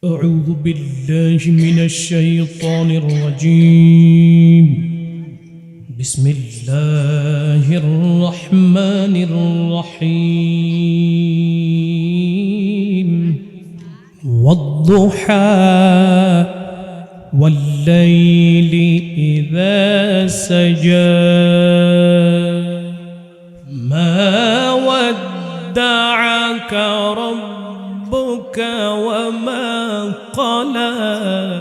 أعوذ بالله من الشيطان الرجيم بسم الله الرحمن الرحيم والضحى والليل إذا سجى ما ودعك ربك وما قلى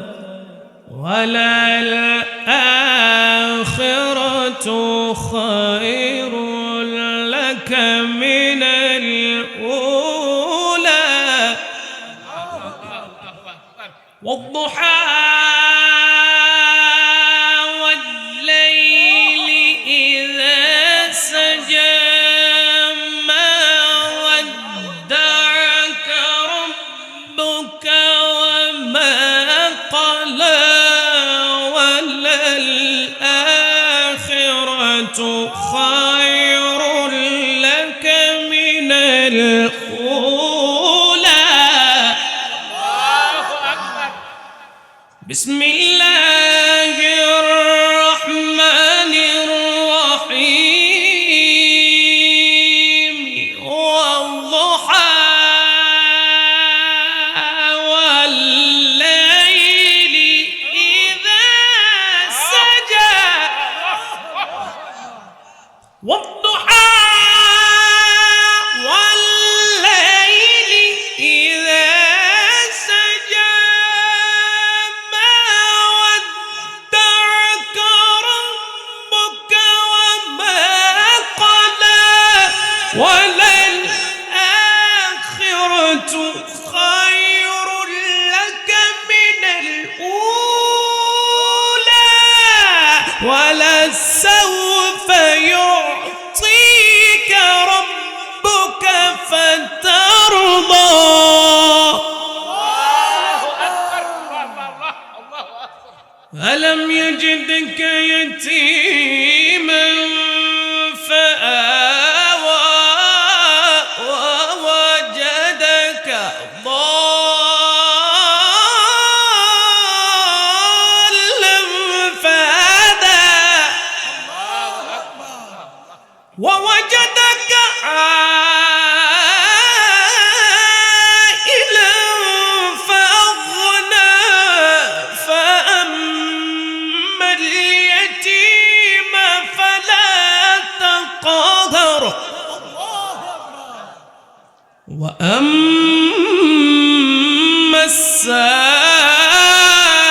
وللآخرة خير لك من الأولى والضحى والليل إذا سجى ما ودعك ربك وما قلى وللآخرة خير لك من الأولى بسم الله الرحمن الرحيم والضحى والليل إذا سجى والضحى والليل إذا سجى ما ودعك ربك وما قلى وللآخرة خير لك من الأولى ولسوف يعطيك ربك فترضى ألم يجدك يتيما فآوى ووجدك ضالا فهدى ووجدك عائلا فأغنى فأما اليتيم فلا تقهر وأما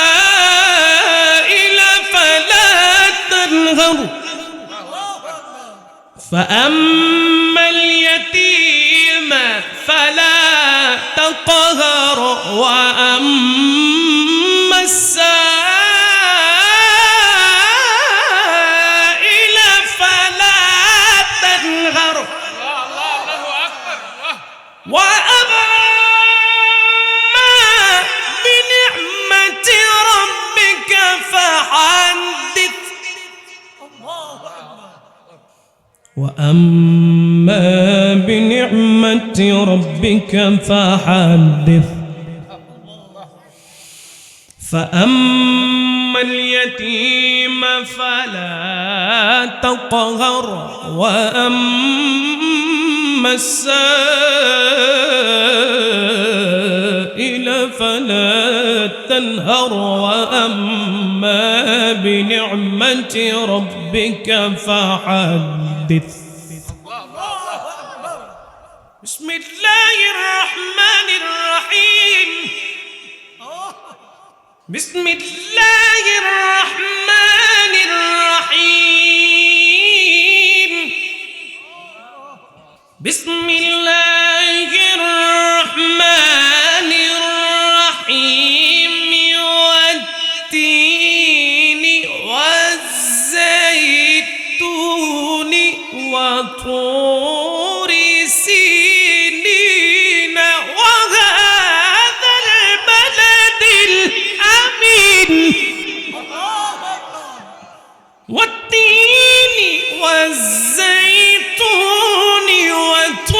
السائل فلا تنهر فأما اليتيم فلا تقهر وأما السائل فلا تنهر وأما بنعمة ربك فحدث وأما بنعمة ربك فحدث فأما اليتيم فلا تقهر وأما السائل فلا تنهر وأما بنعمة ربك فحدث بسم الله الرحمن الرحيم بسم الله الرحمن الرحيم بسم الله الرحمن الرحيم والتين والزيتون وطور سينين وهذا البلد الأمين والتين والزيتون وطور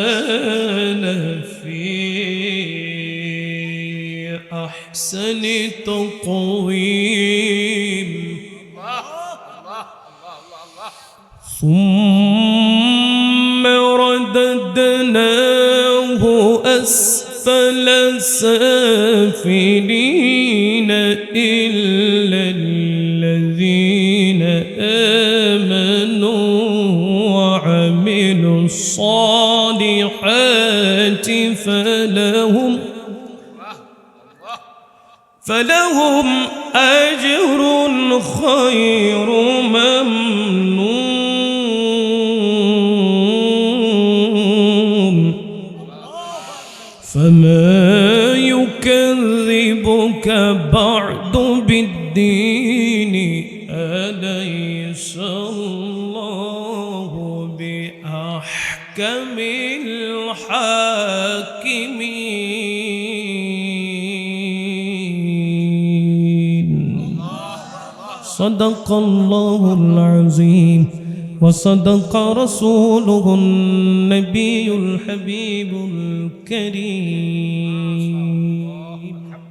الإنسان في أحسن تقويم ثم رددناه أسفل سافلين إلا الذين آمنوا وعملوا الصالحات فلهم أجر غير ممنون فما يكذبك بعد بالدين أليس الله بأحكم الحاكمين صدق الله العظيم وصدق رسوله النبي الحبيب الكريم